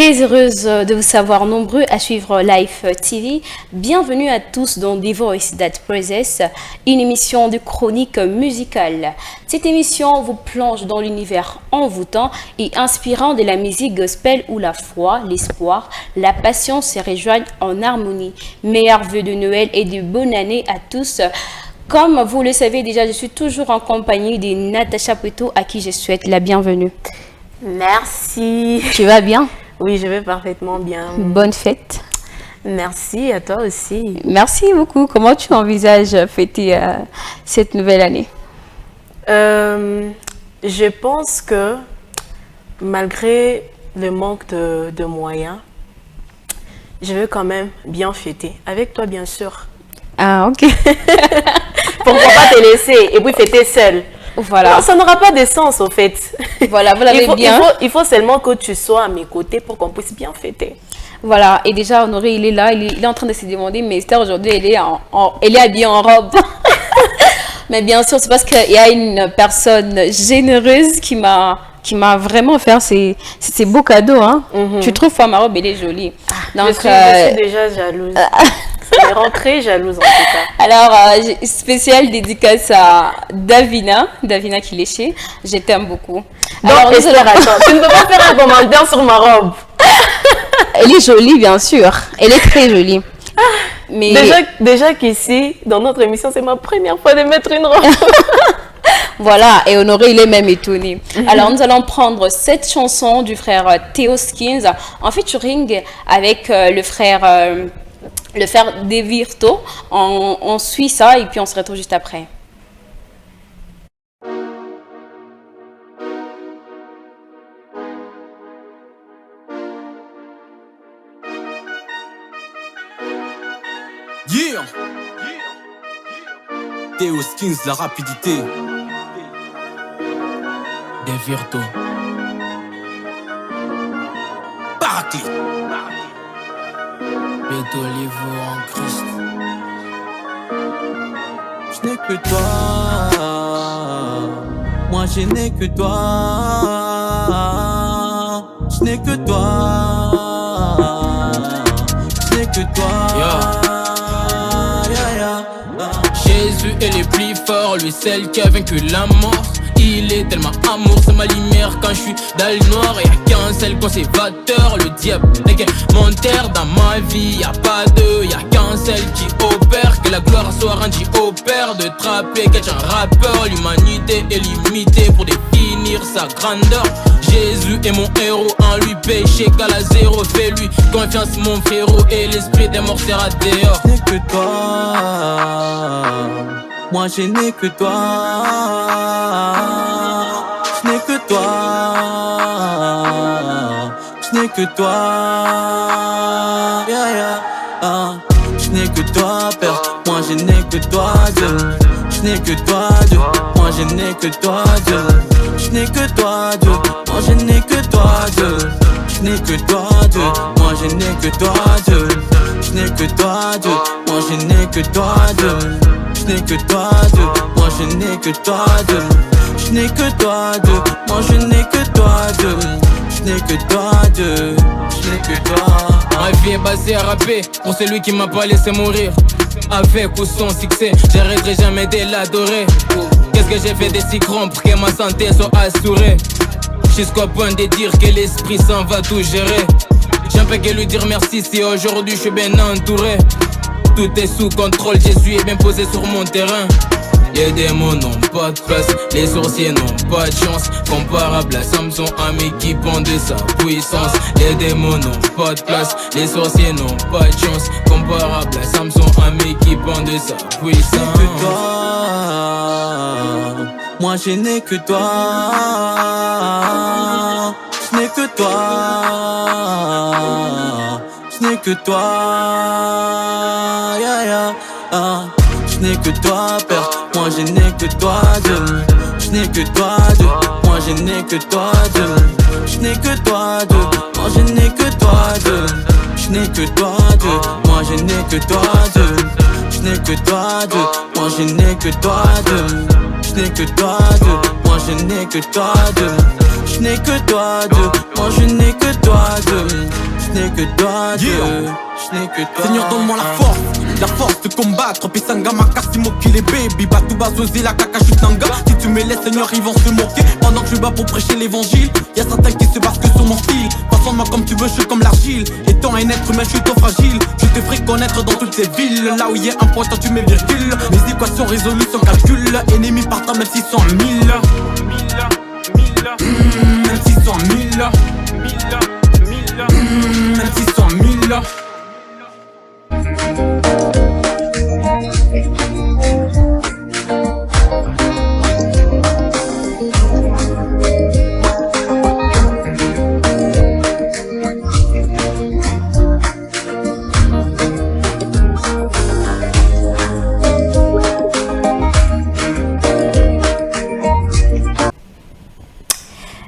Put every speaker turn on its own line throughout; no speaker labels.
Très heureuse de vous savoir nombreux à suivre Life TV. Bienvenue à tous dans The Voice That Praises, une émission de chronique musicale. Cette émission vous plonge dans l'univers envoûtant et inspirant de la musique gospel où la foi, l'espoir, la passion se rejoignent en harmonie. Meilleurs vœux de Noël et de bonne année à tous. Comme vous le savez déjà, je suis toujours en compagnie de Natacha Pueto à qui je souhaite la bienvenue.
Merci.
Tu vas bien?
Oui, je vais parfaitement bien.
Bonne fête.
Merci, à toi aussi.
Merci beaucoup. Comment tu envisages fêter cette nouvelle année?
Je pense que malgré le manque de moyens, je veux quand même bien fêter. Avec toi, bien sûr.
Ah, ok.
Pourquoi pas te laisser et puis fêter seule?
Voilà.
Non, ça n'aura pas de sens, au fait.
Voilà, vous l'avez bien.
Il faut seulement que tu sois à mes côtés pour qu'on puisse bien fêter.
Voilà, et déjà, Honoré, il est là, il est en train de se demander, mais Esther, aujourd'hui, elle est habillée en robe. Mais bien sûr, c'est parce qu'il y a une personne généreuse qui m'a vraiment fait ces beaux cadeaux. Hein. Tu trouves pas ma robe, elle est jolie. Donc,
je suis déjà jalouse. Elle est rentrée jalouse en tout cas.
Alors, spéciale dédicace à Davina qui l'est chez. Je t'aime beaucoup.
Donc,
alors,
Esther, attends, tu ne peux pas faire un commentaire sur ma robe.
Elle est jolie, bien sûr. Elle est très jolie. Mais...
Déjà qu'ici, dans notre émission, c'est ma première fois de mettre une robe.
Voilà, et Honoré, il est même étonné. Alors, nous allons prendre cette chanson du frère Theo Skins en featuring avec le frère De Virto. On suit ça et puis on se retrouve juste après.
Yeah. Theo Skins, la rapidité. De Virto. Paraclet. Beto Livo en Christ. Je n'ai que toi. Moi je n'ai que toi. Je n'ai que toi. Je n'ai que toi. Jésus est le plus fort, lui seul qui a vaincu la mort. Il est tellement amour, c'est ma lumière quand je suis dans le noir. Y'a qu'un seul conservateur, le diable n'est qu'un menteur dans ma vie. Y'a pas deux, y'a qu'un seul qui opère. Que la gloire soit rendue au Père. De trapper quelqu'un rappeur, l'humanité est limitée pour définir sa grandeur. Jésus est mon héros, en lui péché qu'à la zéro. Fais-lui confiance mon frérot et l'esprit des morts sera dehors. Je n'ai que toi. Moi je n'ai que toi. Je n'ai que toi. Je n'ai que toi. Je n'ai que toi, Père. Moi je n'ai que toi, Dieu. Je n'ai que toi, Dieu. Moi je n'ai que toi, Dieu. Je n'ai que toi, Dieu. Moi je n'ai que toi, Dieu. Je n'ai que toi, Dieu. Moi je n'ai que toi, Dieu. Je n'ai que toi, Dieu. Moi je n'ai que toi, Dieu. Je n'ai que toi, Dieu. Moi je n'ai que toi, Dieu. Je n'ai que toi, Dieu. Moi je n'ai que toi, Dieu. Je n'ai que toi, Dieu. Je n'ai que toi. Ma vie est basée à rapper pour celui qui m'a pas laissé mourir. Avec ou sans succès, j'arrêterai jamais de l'adorer. Qu'est-ce que j'ai fait de si grand pour que ma santé soit assurée? Jusqu'au point de dire que l'Esprit Saint va tout gérer. J'aime pas que lui dire merci si aujourd'hui je suis bien entouré. Tout est sous contrôle, Jésus est bien posé sur mon terrain. Les démons n'ont pas de place, les sorciers n'ont pas de chance. Comparable à Samson, un équipant de sa puissance. Les démons n'ont pas de place, les sorciers n'ont pas de chance. Comparable à Samson, un équipant de sa puissance. Je n'ai que toi, moi je n'ai que toi. Je n'ai que toi. Je n'ai que toi. Je n'ai que toi, Père. Moi je n'ai que toi, Dieu. Je n'ai que toi, Dieu. Moi je n'ai que toi, Dieu. Je n'ai que toi, Dieu. Moi je n'ai que toi, Dieu. Je n'ai que toi, Dieu. Moi je n'ai que toi, Dieu. Je n'ai que toi, Dieu. Moi je n'ai que toi, Dieu. Je n'ai que toi, Dieu. Moi je n'ai que toi, Dieu. Je n'ai que toi, Dieu. Moi je n'ai que toi, Dieu. Je n'ai que toi, Dieu. Je n'ai que toi.
Seigneur, donne-moi la force de combattre. Pisanga, Makasimo, les baby. Batou, Bazozi, la Kakachutanga. Si tu me laisses, Seigneur, ils vont se moquer. Pendant que je bats pour prêcher l'évangile, y'a certains qui se basent que sur mon style. Façonne-moi comme tu veux, je suis comme l'argile. Étant un être humain, je suis trop fragile. Je te ferai connaître dans toutes ces villes. Là où il y a un point, toi tu mets virgule. Mes équations résolues sans calcul. Ennemis partant, même s'ils sont 1000. Même s'ils sont 1000. Même s'ils sont 1000.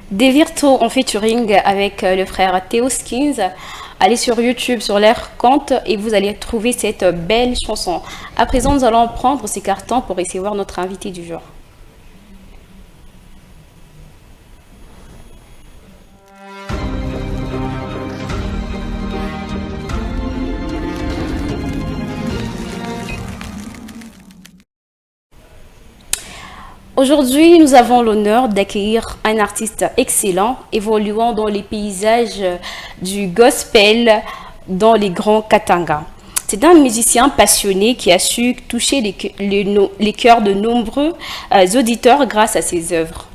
Des Virtuos en featuring avec le frère Théo Skins. Allez sur YouTube, sur leur compte et vous allez trouver cette belle chanson. À présent, nous allons prendre ces cartons pour recevoir notre invité du jour. Aujourd'hui, nous avons l'honneur d'accueillir un artiste excellent, évoluant dans les paysages du gospel dans les grands Katanga. C'est un musicien passionné qui a su toucher les cœurs de nombreux auditeurs grâce à ses œuvres.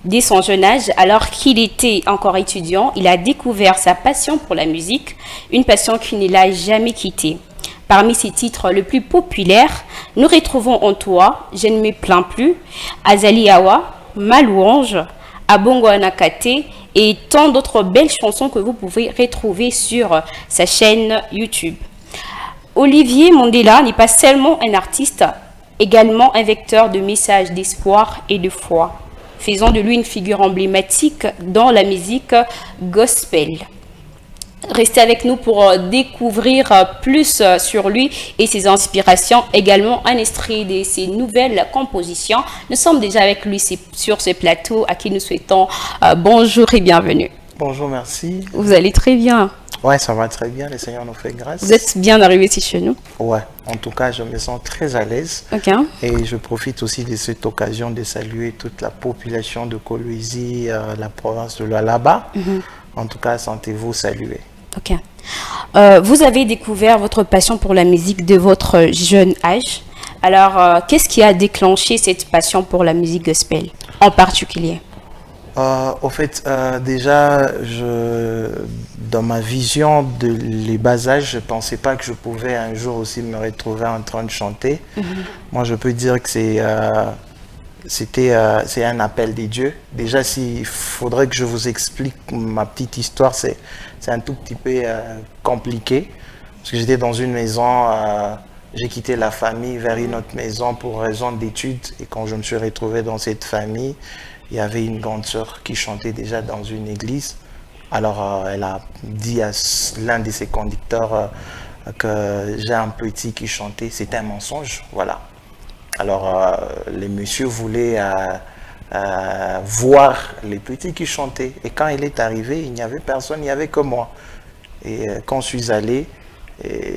Dès son jeune âge, alors qu'il était encore étudiant, il a découvert sa passion pour la musique, une passion qui ne l'a jamais quittée. Parmi ses titres les plus populaires, nous retrouvons En Toi, Je ne me plains plus, Azali Awa, Ma louange, Abongo Anakate et tant d'autres belles chansons que vous pouvez retrouver sur sa chaîne YouTube. Olivier Mandela n'est pas seulement un artiste, également un vecteur de messages d'espoir et de foi, faisant de lui une figure emblématique dans la musique gospel. Restez avec nous pour découvrir plus sur lui et ses inspirations, également un extrait de ses nouvelles compositions. Nous sommes déjà avec lui sur ce plateau à qui nous souhaitons bonjour et bienvenue.
Bonjour, merci.
Vous allez très bien?
Ouais, ça va très bien, le Seigneur nous fait grâce.
Vous êtes bien arrivé ici chez nous?
Ouais, en tout cas, je me sens très à l'aise.
Ok.
Et je profite aussi de cette occasion de saluer toute la population de Kolwezi, la province de Lualaba. En tout cas, sentez-vous salués.
Ok. Vous avez découvert votre passion pour la musique de votre jeune âge. Alors, qu'est-ce qui a déclenché cette passion pour la musique gospel en particulier?
Au fait, déjà, dans ma vision de les bas âges, je ne pensais pas que je pouvais un jour aussi me retrouver en train de chanter. Moi, je peux dire que c'est un appel des dieux. Déjà, s'il faudrait que je vous explique ma petite histoire, c'est un tout petit peu compliqué. Parce que j'étais dans une maison, j'ai quitté la famille vers une autre maison pour raison d'études. Et quand je me suis retrouvé dans cette famille, il y avait une grande sœur qui chantait déjà dans une église. Alors, elle a dit à l'un de ses conducteurs que j'ai un petit qui chantait. C'était un mensonge, voilà. Alors, les messieurs voulaient voir les petits qui chantaient. Et quand il est arrivé, il n'y avait personne, il n'y avait que moi. Et quand je suis allé,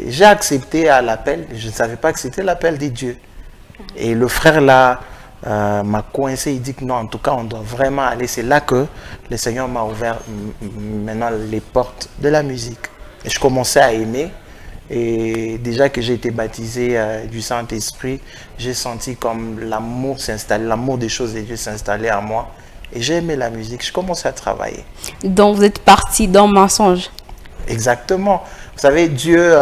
j'ai accepté à l'appel. Je ne savais pas que c'était l'appel des dieux. Et le frère là m'a coincé, il dit que non, en tout cas, on doit vraiment aller. C'est là que le Seigneur m'a ouvert maintenant les portes de la musique. Et je commençais à aimer. Et déjà que j'ai été baptisé du Saint-Esprit, j'ai senti comme l'amour s'installer, l'amour des choses de Dieu s'installer en moi. Et j'ai aimé la musique, je commençais à travailler.
Donc vous êtes parti dans mensonge.
Exactement. Vous savez, Dieu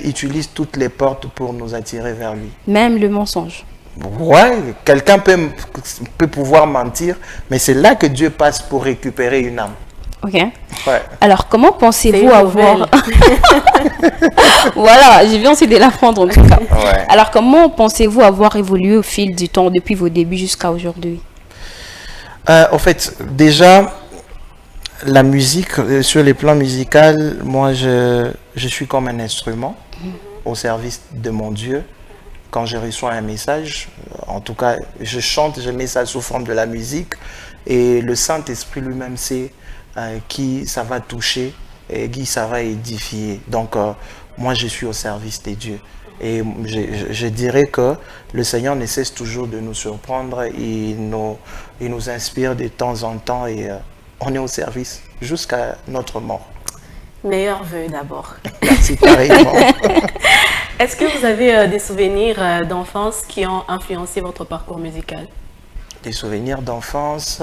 utilise toutes les portes pour nous attirer vers lui.
Même le mensonge.
Ouais, quelqu'un peut pouvoir mentir, mais c'est là que Dieu passe pour récupérer une âme.
Ok.
Ouais.
Alors, comment pensez-vous avoir... Voilà, j'ai bien envie de l'apprendre en tout cas.
Ouais.
Alors, comment pensez-vous avoir évolué au fil du temps, depuis vos débuts jusqu'à aujourd'hui?
En fait, déjà, la musique, sur les plans musicaux, moi, je suis comme un instrument au service de mon Dieu. quand je reçois un message, en tout cas, je chante, je mets ça sous forme de la musique et le Saint-Esprit lui-même sait qui ça va toucher et qui ça va édifier. Donc, moi, je suis au service des dieux. Et je dirais que le Seigneur ne cesse toujours de nous surprendre, il nous inspire de temps en temps et on est au service jusqu'à notre mort.
Meilleurs vœux d'abord.
Merci, pareillement.
Est-ce que vous avez des souvenirs d'enfance qui ont influencé votre parcours musical?
Des souvenirs d'enfance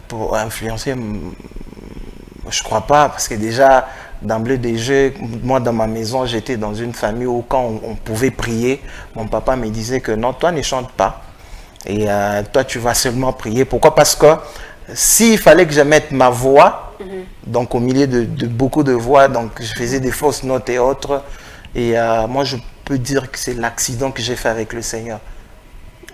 pour influencer, je crois pas, parce que déjà, d'emblée des jeux, moi dans ma maison, j'étais dans une famille où quand on pouvait prier, mon papa me disait que non, toi ne chantes pas. Et toi, tu vas seulement prier. Pourquoi? Parce que s'il fallait que je mette ma voix, donc au milieu de beaucoup de voix, donc je faisais des fausses notes et autres. Et moi, je peux dire que c'est l'accident que j'ai fait avec le Seigneur.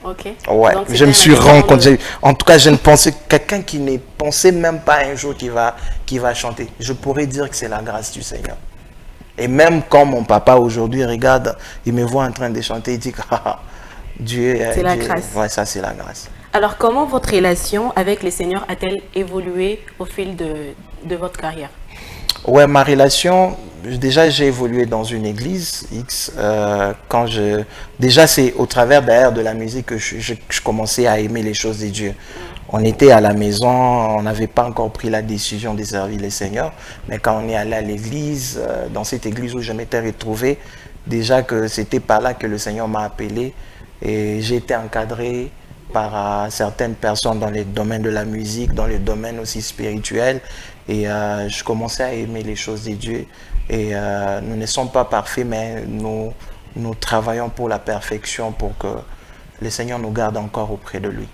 Ok.
Ouais,
Donc,
je me suis rencontré. En tout cas, je ne pensais quelqu'un qui ne pensait même pas un jour qui va chanter. Je pourrais dire que c'est la grâce du Seigneur. Et même quand mon papa aujourd'hui regarde, il me voit en train de chanter, il dit que Dieu,
c'est la grâce.
Ouais, ça c'est la grâce.
Alors, comment votre relation avec le Seigneur a-t-elle évolué au fil de votre carrière?
Ouais, ma relation, déjà j'ai évolué dans une église X. Déjà c'est au travers d'ailleurs de la musique que je commençais à aimer les choses de Dieu. On était à la maison, on n'avait pas encore pris la décision de servir le Seigneur, mais quand on est allé à l'église, dans cette église où je m'étais retrouvé, déjà que c'était par là que le Seigneur m'a appelé et j'ai été encadré par certaines personnes dans les domaines de la musique, dans les domaines aussi spirituels. Et je commençais à aimer les choses de Dieu. Et nous ne sommes pas parfaits, mais nous travaillons pour la perfection, pour que le Seigneur nous garde encore auprès de lui.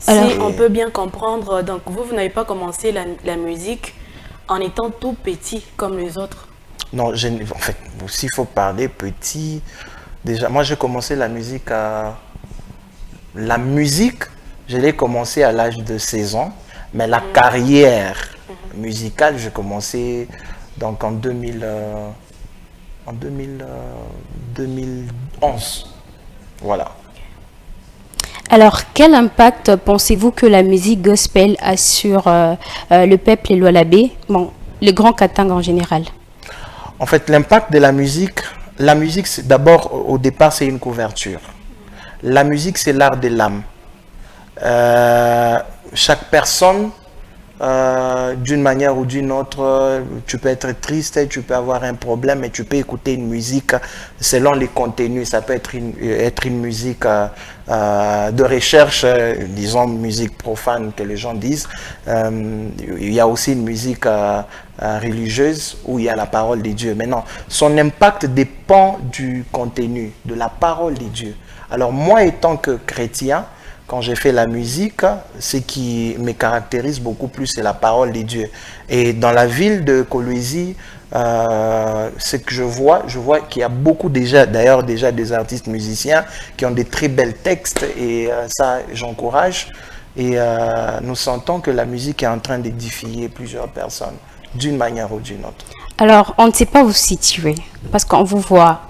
Alors, on peut bien comprendre, donc vous n'avez pas commencé la musique en étant tout petit comme les autres?
Non, en fait, s'il faut parler petit, déjà, moi j'ai commencé la musique je l'ai commencé à l'âge de 16 ans, mais la carrière musicale, j'ai commencé donc en 2011. Voilà.
Alors, quel impact pensez-vous que la musique gospel a sur le peuple Lualabé, bon, le Grand Katanga en général?
En fait, l'impact de la musique, c'est d'abord, au départ, c'est une couverture. La musique, c'est l'art de l'âme. Chaque personne, d'une manière ou d'une autre, tu peux être triste, tu peux avoir un problème et tu peux écouter une musique selon les contenus. Ça peut être une musique de recherche, disons musique profane que les gens disent. Il y a aussi une musique religieuse où il y a la parole de Dieu. Maintenant, son impact dépend du contenu, de la parole de Dieu. Alors moi, étant que chrétien, quand j'ai fait la musique, ce qui me caractérise beaucoup plus, c'est la parole de Dieu. Et dans la ville de Kolwezi, ce que je vois qu'il y a beaucoup déjà des artistes musiciens qui ont des très belles textes et ça, j'encourage. Et nous sentons que la musique est en train d'édifier plusieurs personnes d'une manière ou d'une autre.
Alors, on ne sait pas vous situer parce qu'on vous voit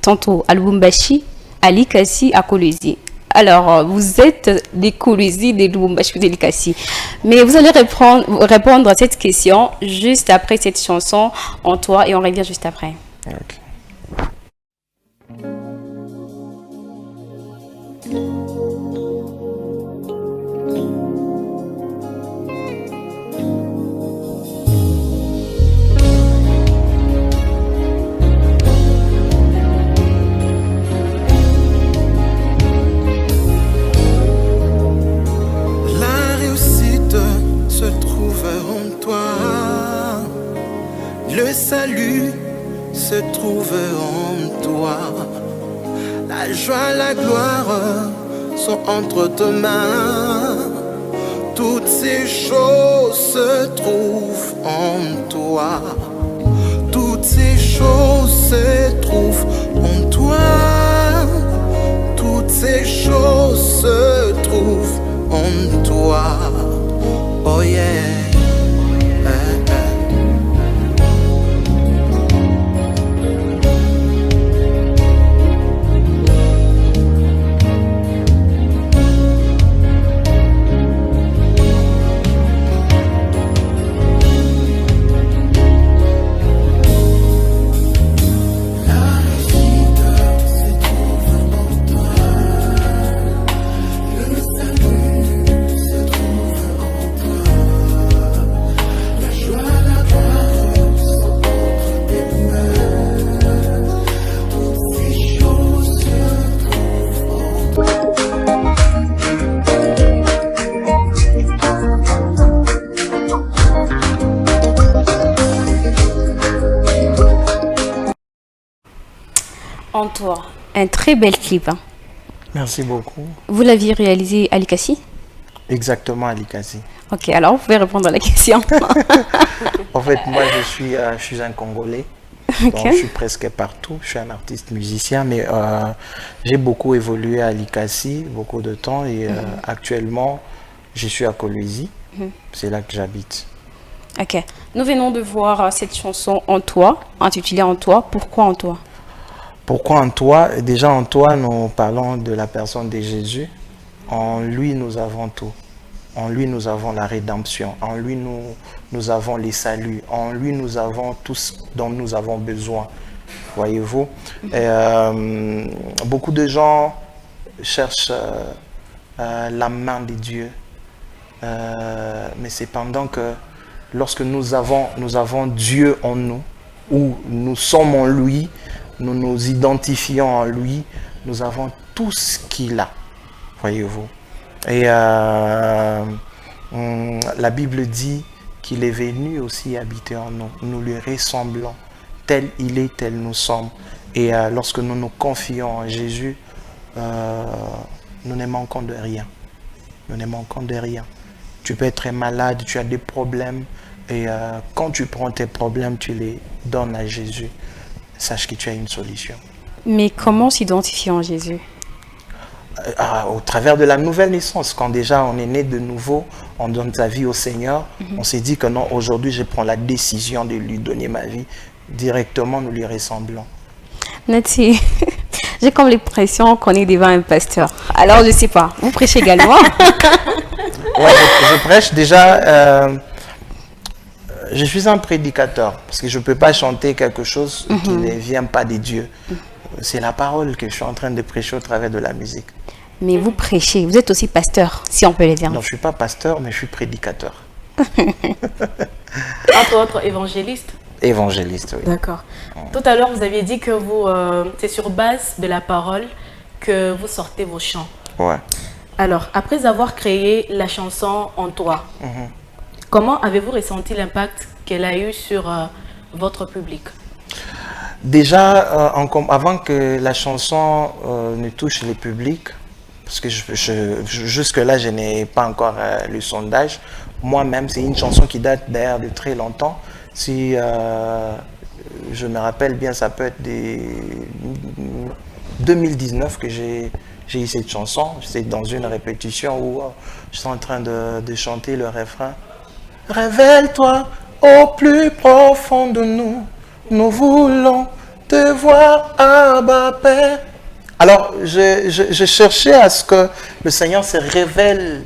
tantôt à Lubumbashi, à Likasi, à Kolwezi. Alors, vous êtes des Kolwezi, des Lubumbashi, des Likasi. Mais vous allez répondre à cette question juste après cette chanson en toi et on revient juste après.
Okay.
Le salut se trouve en toi. La joie, la gloire sont entre tes mains. Toutes ces choses se trouvent en toi. Toutes ces choses se trouvent en toi. Toutes ces choses se trouvent en toi. Oh yeah.
En toi. Un très bel clip. Hein.
Merci beaucoup.
Vous l'aviez réalisé à Likasi?
Exactement, à Likasi.
Ok, alors vous pouvez répondre à la question.
En fait, moi, je suis un Congolais.
Ok.
Donc, je suis presque partout. Je suis un artiste musicien, mais j'ai beaucoup évolué à Likasi, beaucoup de temps. Et actuellement, je suis à Kolwezi. C'est là que j'habite.
Ok. Nous venons de voir cette chanson En toi, intitulée En toi. Pourquoi En toi?
Pourquoi en toi? Déjà, en toi, nous parlons de la personne de Jésus. En lui, nous avons tout. En lui, nous avons la rédemption. En lui, nous avons les saluts. En lui, nous avons tout ce dont nous avons besoin. Voyez-vous? Beaucoup de gens cherchent la main de Dieu. Mais c'est pendant que lorsque nous avons Dieu en nous, ou nous sommes en lui, nous nous identifions en lui, nous avons tout ce qu'il a. Voyez-vous? Et la Bible dit qu'il est venu aussi habiter en nous. Nous lui ressemblons. Tel il est, tel nous sommes. Et lorsque nous nous confions en Jésus, nous ne manquons de rien. Nous ne manquons de rien. Tu peux être malade, tu as des problèmes. Et quand tu prends tes problèmes, tu les donnes à Jésus. Sache que tu as une solution.
Mais comment s'identifier en Jésus?
Au travers de la nouvelle naissance, quand déjà on est né de nouveau, on donne sa vie au Seigneur, on s'est dit que non, aujourd'hui je prends la décision de lui donner ma vie. Directement, nous lui ressemblons.
Nati, j'ai comme l'impression qu'on est devant un pasteur. Alors je sais pas, vous prêchez également?
Ouais, je prêche déjà. Je suis un prédicateur parce que je ne peux pas chanter quelque chose qui ne vient pas de Dieu. C'est la parole que je suis en train de prêcher au travers de la musique.
Mais vous prêchez, vous êtes aussi pasteur, si on peut le dire.
Non, je ne suis pas pasteur, mais je suis prédicateur.
Entre autres, évangéliste.
Évangéliste, oui.
D'accord. Tout à l'heure, vous aviez dit que c'est sur base de la parole que vous sortez vos chants.
Ouais.
Alors, après avoir créé la chanson En toi, comment avez-vous ressenti l'impact qu'elle a eu sur votre public?
Déjà, avant que la chanson ne touche le public, parce que jusque-là, je n'ai pas encore le sondage, moi-même, c'est une chanson qui date d'ailleurs de très longtemps. Si je me rappelle bien, ça peut être de 2019 que j'ai eu cette chanson. C'est dans une répétition où je suis en train de chanter le refrain. Révèle-toi au plus profond de nous, nous voulons te voir, Abba Père. Alors, je cherchais à ce que le Seigneur se révèle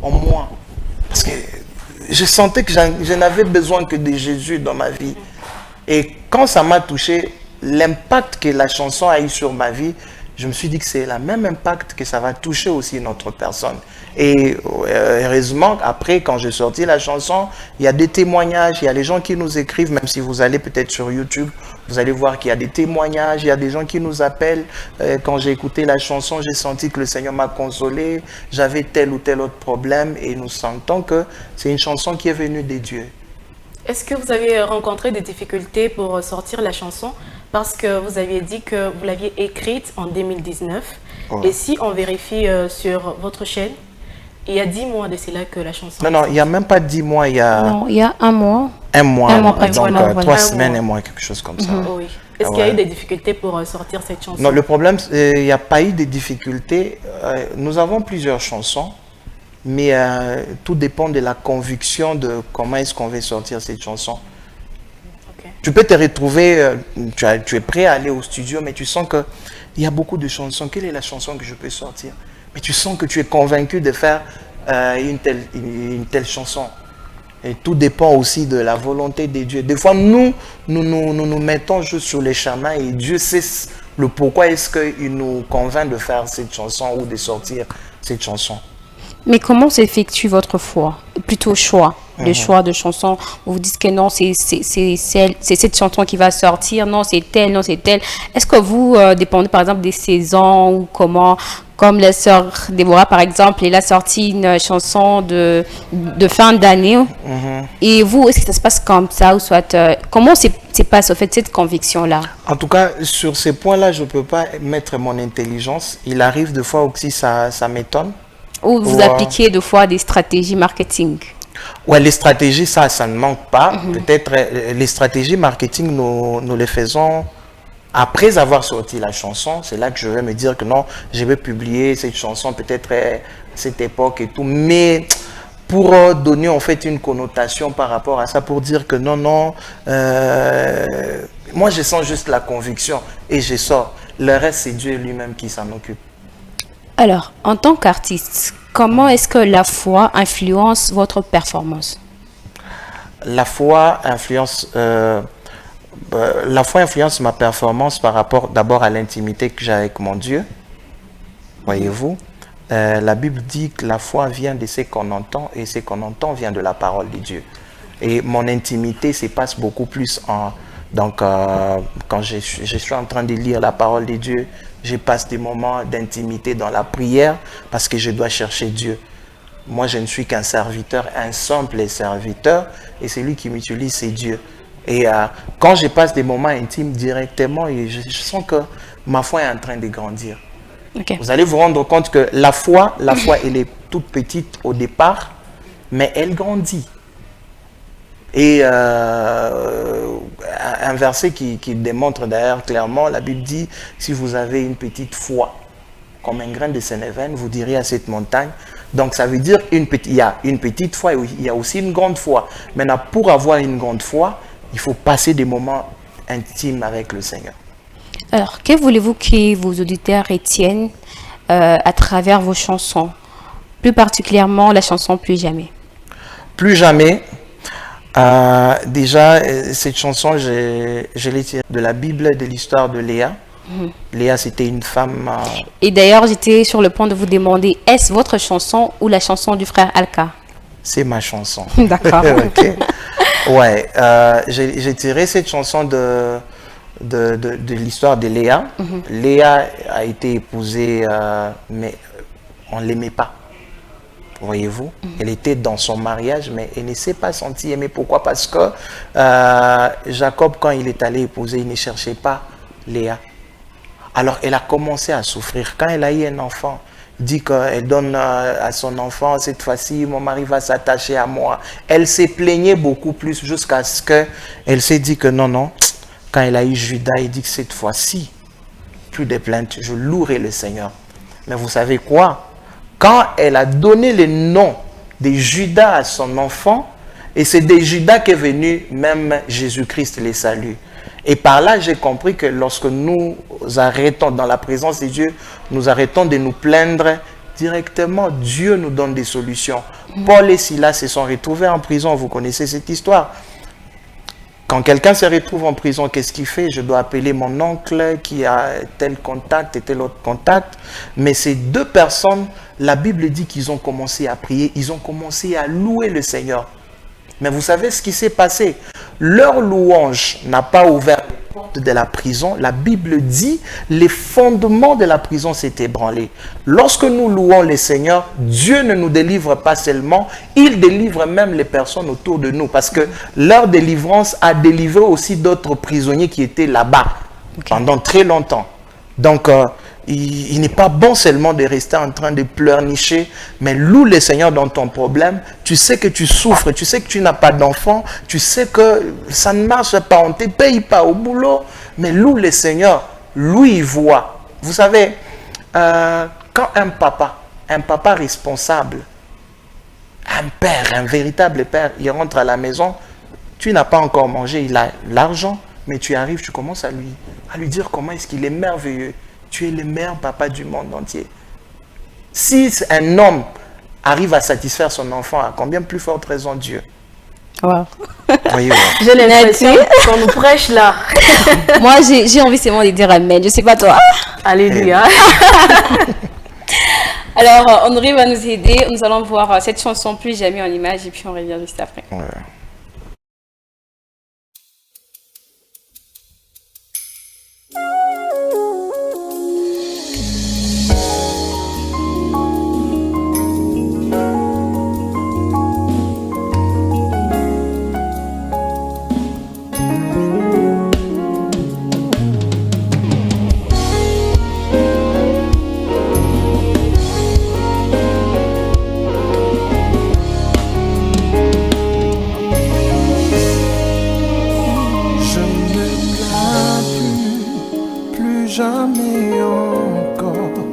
en moi. Parce que je sentais que je n'avais besoin que de Jésus dans ma vie. Et quand ça m'a touché, l'impact que la chanson a eu sur ma vie, je me suis dit que c'est le même impact que ça va toucher aussi notre personne. Et heureusement, après, quand j'ai sorti la chanson, il y a des témoignages, il y a les gens qui nous écrivent, même si vous allez peut-être sur YouTube, vous allez voir qu'il y a des témoignages, il y a des gens qui nous appellent. Quand j'ai écouté la chanson, j'ai senti que le Seigneur m'a consolé, j'avais tel ou tel autre problème, et nous sentons que c'est une chanson qui est venue des dieux.
Est-ce que vous avez rencontré des difficultés pour sortir la chanson? Parce que vous aviez dit que vous l'aviez écrite en 2019. Ouais. Et si on vérifie sur votre chaîne, il y a 10 mois de cela que la chanson...
Non, il n'y a même pas 10 mois, il y a...
Non, il y a un mois.
Un mois, donc
voilà.
3 semaines et mois, quelque chose comme ça.
Oui. Est-ce qu'il y a eu des difficultés pour sortir cette chanson?
Non, le problème, il n'y a pas eu de difficultés. Nous avons plusieurs chansons, mais tout dépend de la conviction de comment est-ce qu'on veut sortir cette chanson. Okay. Tu peux te retrouver, tu es prêt à aller au studio, mais tu sens qu'il y a beaucoup de chansons. Quelle est la chanson que je peux sortir? Mais tu sens que tu es convaincu de faire une telle chanson. Et tout dépend aussi de la volonté de Dieu. Des fois, nous mettons juste sur les chemins et Dieu sait le pourquoi est-ce qu'il nous convainc de faire cette chanson ou de sortir cette chanson.
Mais comment s'effectue votre foi, plutôt choix, le choix de chansons? Vous vous dites que non, c'est cette chanson qui va sortir, non, c'est telle, non, c'est telle. Est-ce que vous dépendez par exemple des saisons ou comment, comme la sœur Déborah par exemple, elle a sorti une chanson de fin d'année et vous, est-ce que ça se passe comme ça ou soit, comment se passe au fait cette conviction-là?
En tout cas, sur ces points-là, je ne peux pas mettre mon intelligence. Il arrive des fois aussi, ça m'étonne.
Ou vous appliquez des fois des stratégies marketing?
Ouais, les stratégies, ça ne manque pas. Peut-être les stratégies marketing, nous les faisons après avoir sorti la chanson. C'est là que je vais me dire que non, je vais publier cette chanson peut-être à cette époque et tout. Mais pour donner en fait une connotation par rapport à ça, pour dire que non, moi je sens juste la conviction et je sors. Le reste, c'est Dieu lui-même qui s'en occupe.
Alors, en tant qu'artiste, comment est-ce que la foi influence votre performance?
La foi influence ma performance par rapport d'abord à l'intimité que j'ai avec mon Dieu. Voyez-vous, la Bible dit que la foi vient de ce qu'on entend et ce qu'on entend vient de la parole de Dieu. Et mon intimité se passe beaucoup plus quand je suis en train de lire la parole de Dieu, je passe des moments d'intimité dans la prière parce que je dois chercher Dieu. Moi, je ne suis qu'un serviteur, un simple serviteur, et celui qui m'utilise, c'est Dieu. Et quand je passe des moments intimes directement, je sens que ma foi est en train de grandir.
Okay.
Vous allez vous rendre compte que la foi, elle est toute petite au départ, mais elle grandit. Et un verset qui démontre d'ailleurs clairement, la Bible dit, si vous avez une petite foi, comme un grain de sénévé, vous direz à cette montagne. Donc ça veut dire, il y a une petite foi, il y a aussi une grande foi. Maintenant, pour avoir une grande foi, il faut passer des moments intimes avec le Seigneur.
Alors, que voulez-vous que vos auditeurs retiennent à travers vos chansons? Plus particulièrement la chanson Plus jamais.
Plus jamais. Déjà, cette chanson, je l'ai tirée de la Bible, de l'histoire de Léa. Léa, c'était une femme...
Et d'ailleurs, j'étais sur le point de vous demander, est-ce votre chanson ou la chanson du frère Alka?
C'est ma chanson.
D'accord.
Okay. Ouais, j'ai tiré cette chanson de l'histoire de Léa. Léa a été épousée, mais on ne l'aimait pas. Voyez-vous, elle était dans son mariage, mais elle ne s'est pas sentie aimée. Pourquoi? Parce que Jacob, quand il est allé épouser, il ne cherchait pas Léa. Alors, elle a commencé à souffrir. Quand elle a eu un enfant, elle dit qu'elle donne à son enfant, cette fois-ci, mon mari va s'attacher à moi. Elle s'est plaignée beaucoup plus jusqu'à ce qu'elle s'est dit que non. Quand elle a eu Judas, elle dit que cette fois-ci, plus de plaintes, je louerai le Seigneur. Mais vous savez quoi? Quand elle a donné le nom de Judas à son enfant, et c'est de Judas qu'est venu même Jésus-Christ les saluts. Et par là, j'ai compris que lorsque nous arrêtons dans la présence de Dieu, nous arrêtons de nous plaindre directement, Dieu nous donne des solutions. Paul et Silas se sont retrouvés en prison, vous connaissez cette histoire. Quand quelqu'un se retrouve en prison, qu'est-ce qu'il fait? Je dois appeler mon oncle qui a tel contact et tel autre contact. Mais ces deux personnes, la Bible dit qu'ils ont commencé à prier, ils ont commencé à louer le Seigneur. Mais vous savez ce qui s'est passé? Leur louange n'a pas ouvert les portes de la prison. La Bible dit les fondements de la prison s'est ébranlés. Lorsque nous louons le Seigneur, Dieu ne nous délivre pas seulement, il délivre même les personnes autour de nous. Parce que leur délivrance a délivré aussi d'autres prisonniers qui étaient là-bas pendant très longtemps. Donc, il n'est pas bon seulement de rester en train de pleurnicher, mais loue le Seigneur dans ton problème. Tu sais que tu souffres, tu sais que tu n'as pas d'enfant, tu sais que ça ne marche pas, on ne te paye pas au boulot, mais loue le Seigneur, lui il voit. Vous savez, quand un papa responsable, un père, un véritable père, il rentre à la maison, tu n'as pas encore mangé, il a l'argent, mais tu arrives, tu commences à lui dire comment est-ce qu'il est merveilleux. Tu es le meilleur papa du monde entier. Si un homme arrive à satisfaire son enfant, à combien plus forte raison Dieu?
Wow.
Voyez,
j'ai l'impression qu'on nous prêche là.
Moi, j'ai envie seulement de dire amen. Je ne sais pas toi.
Alléluia.
Alors, Honoré va nous aider. Nous allons voir cette chanson Plus jamais en image et puis on revient juste après.
Ouais.
Jamais encore,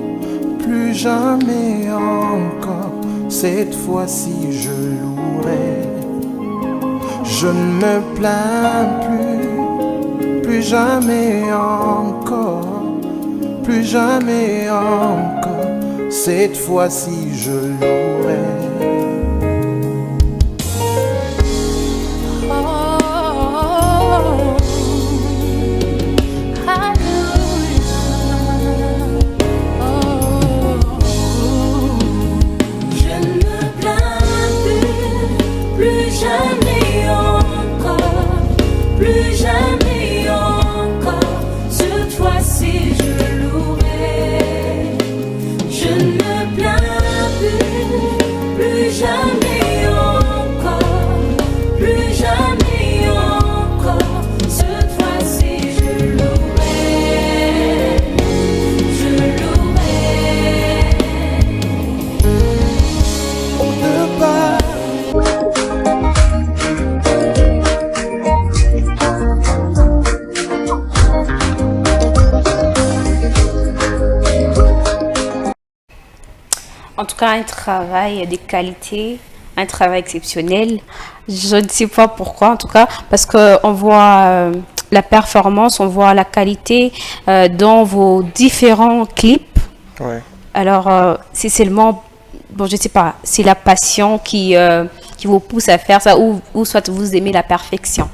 plus jamais encore, cette fois-ci je louerai. Je ne me plains plus jamais encore, plus jamais encore, cette fois-ci je louerai.
Plus jamais encore, cette fois-ci je louerai. Je ne me plains plus jamais encore, plus jamais encore, cette fois-ci je louerai, je louerai.
Au-delà.
En tout cas, un travail de qualité, un travail exceptionnel. Je ne sais pas pourquoi, en tout cas, parce qu'on voit la performance, on voit la qualité dans vos différents clips.
Ouais.
Alors, c'est seulement, bon, je ne sais pas, c'est la passion qui vous pousse à faire ça ou soit vous aimez la perfection.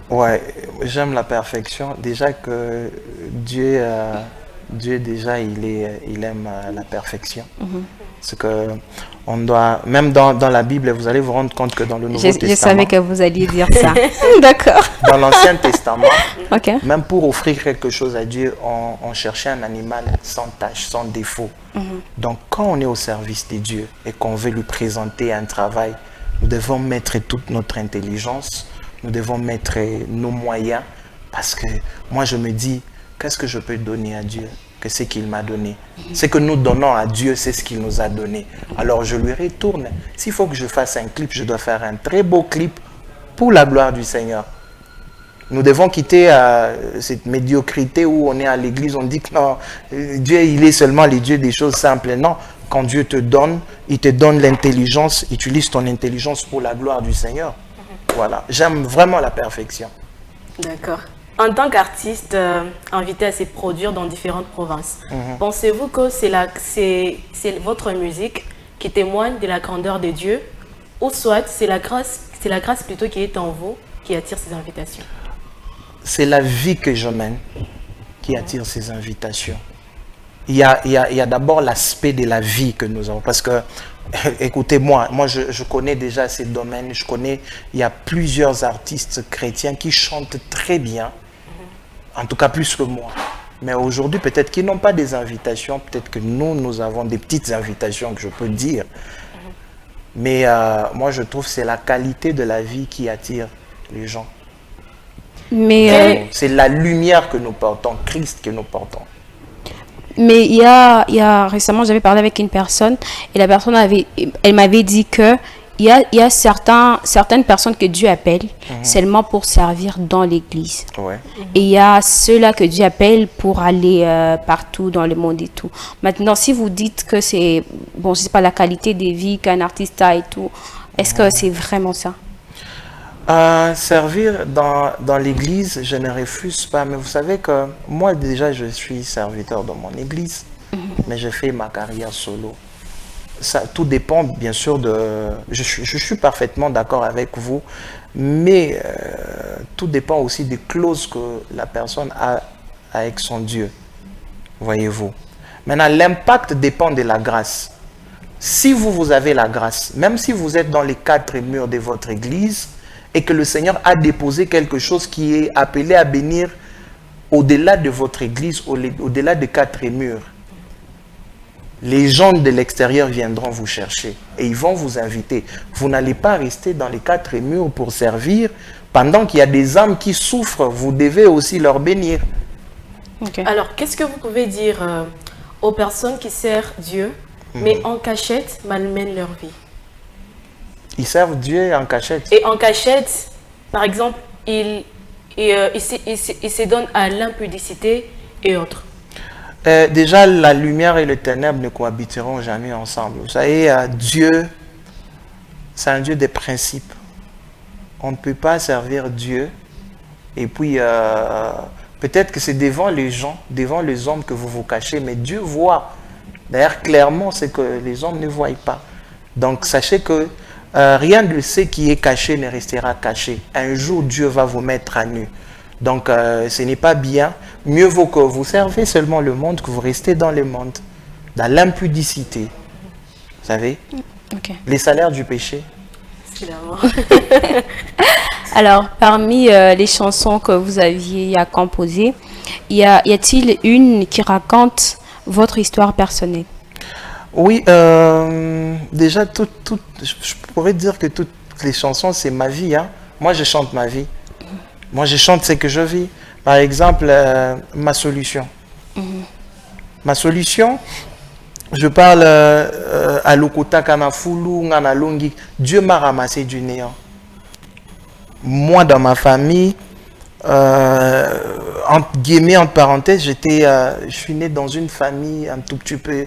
Ouais, j'aime la perfection. Déjà que Dieu déjà, il aime la perfection. Parce que on doit, même dans la Bible, vous allez vous rendre compte que dans le Nouveau Testament,
Je savais que vous alliez dire ça. D'accord.
dans l'Ancien Testament,
Ok.
même pour offrir quelque chose à Dieu, on cherchait un animal sans tache, sans défaut. Donc quand on est au service de Dieu et qu'on veut lui présenter un travail, nous devons mettre toute notre intelligence, nous devons mettre nos moyens, parce que moi je me dis, qu'est-ce que je peux donner à Dieu? Que ce qu'il m'a donné. Ce que nous donnons à Dieu, c'est ce qu'il nous a donné. Alors je lui retourne. S'il faut que je fasse un clip, je dois faire un très beau clip pour la gloire du Seigneur. Nous devons quitter cette médiocrité où on est à l'église, on dit que non, Dieu, il est seulement le Dieu des choses simples. Non, quand Dieu te donne, il te donne l'intelligence, utilise ton intelligence pour la gloire du Seigneur. Voilà, j'aime vraiment la perfection.
D'accord. En tant qu'artiste invité à se produire dans différentes provinces, pensez-vous que c'est votre musique qui témoigne de la grandeur de Dieu, ou soit c'est la grâce plutôt qui est en vous qui attire ces invitations?
C'est la vie que je mène qui attire ces invitations. Il y a d'abord l'aspect de la vie que nous avons, parce que écoutez-moi, moi je connais déjà ces domaines, il y a plusieurs artistes chrétiens qui chantent très bien, en tout cas plus que moi. Mais aujourd'hui, peut-être qu'ils n'ont pas des invitations, peut-être que nous avons des petites invitations que je peux dire. Mais moi, je trouve que c'est la qualité de la vie qui attire les gens.
Mais
c'est la lumière que nous portons, Christ que nous portons.
Mais il y a récemment, j'avais parlé avec une personne et la personne elle m'avait dit que il y a certaines personnes que Dieu appelle seulement pour servir dans l'église.
Ouais.
Et il y a ceux-là que Dieu appelle pour aller partout dans le monde et tout. Maintenant, si vous dites que c'est, bon, je sais pas, la qualité des vies qu'un artiste a et tout, est-ce que c'est vraiment ça?
Servir dans l'église, je ne refuse pas. Mais vous savez que moi, déjà, je suis serviteur dans mon église, mais je fais ma carrière solo. Ça, tout dépend, bien sûr, de... Je suis parfaitement d'accord avec vous, mais tout dépend aussi des clauses que la personne a avec son Dieu, voyez-vous. Maintenant, l'impact dépend de la grâce. Si vous avez la grâce, même si vous êtes dans les 4 murs de votre église et que le Seigneur a déposé quelque chose qui est appelé à bénir au-delà de votre église, au-delà des 4 murs, les gens de l'extérieur viendront vous chercher et ils vont vous inviter. Vous n'allez pas rester dans les 4 murs pour servir pendant qu'il y a des âmes qui souffrent. Vous devez aussi leur bénir.
Ok.
Alors, qu'est-ce que vous pouvez dire aux personnes qui servent Dieu, mais en cachette malmènent leur vie?
Ils servent Dieu en cachette.
Et en cachette, par exemple, ils se donnent à l'impudicité et autres.
Déjà, la lumière et les ténèbres ne cohabiteront jamais ensemble. Vous savez, Dieu, c'est un Dieu des principes. On ne peut pas servir Dieu et puis peut-être que c'est devant les gens, devant les hommes que vous vous cachez, mais Dieu voit. D'ailleurs, clairement, c'est que les hommes ne voient pas. Donc, sachez que rien de ce qui est caché ne restera caché. Un jour, Dieu va vous mettre à nu. Donc, ce n'est pas bien. Mieux vaut que vous servez seulement le monde que vous restez dans le monde, dans l'impudicité. Vous savez, les salaires du péché.
C'est la mort.
Alors, parmi les chansons que vous aviez à composer, y a-t-il une qui raconte votre histoire personnelle?
Oui, déjà, je pourrais dire que toutes les chansons, c'est ma vie. Hein. Moi, je chante ma vie. Moi, je chante ce que je vis. Par exemple, ma solution. Ma solution, je parle à Lokota Kanafulu, Nganalongi. Dieu m'a ramassé du néant. Moi, dans ma famille, entre guillemets, entre parenthèses, je suis né dans une famille un tout petit peu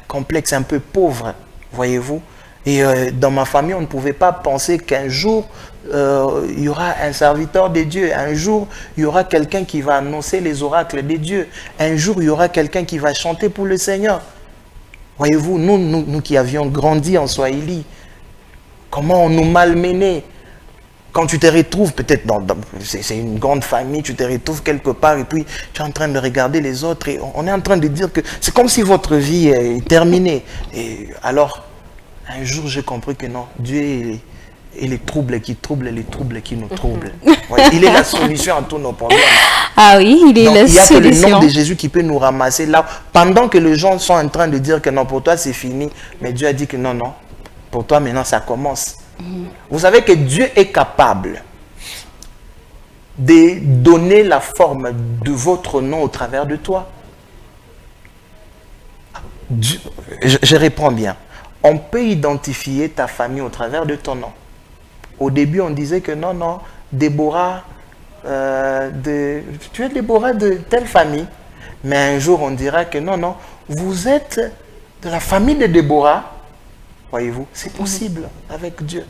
complexe, un peu pauvre, voyez-vous. Et dans ma famille, on ne pouvait pas penser qu'un jour, il y aura un serviteur de Dieu. Un jour, il y aura quelqu'un qui va annoncer les oracles de Dieu. Un jour, il y aura quelqu'un qui va chanter pour le Seigneur. Voyez-vous, nous qui avions grandi en Swahili, comment on nous malmenait. Quand tu te retrouves, peut-être c'est une grande famille, tu te retrouves quelque part et puis tu es en train de regarder les autres et on est en train de dire que c'est comme si votre vie est terminée. Et alors, un jour, j'ai compris que non, Dieu est les troubles qui troublent, les troubles qui nous troublent. Ouais, il est la solution à tous nos problèmes.
Ah oui, il est la solution.
Il y a que le nom de Jésus qui peut nous ramasser là. Pendant que les gens sont en train de dire que non, pour toi c'est fini, mais Dieu a dit que non, non, pour toi maintenant ça commence. Vous savez que Dieu est capable de donner la forme de votre nom au travers de toi. Dieu, je réponds bien. On peut identifier ta famille au travers de ton nom. Au début, on disait que non, non, Déborah, tu es Déborah de telle famille. Mais un jour, on dira que non, non, vous êtes de la famille de Déborah. Voyez-vous, c'est possible avec Dieu.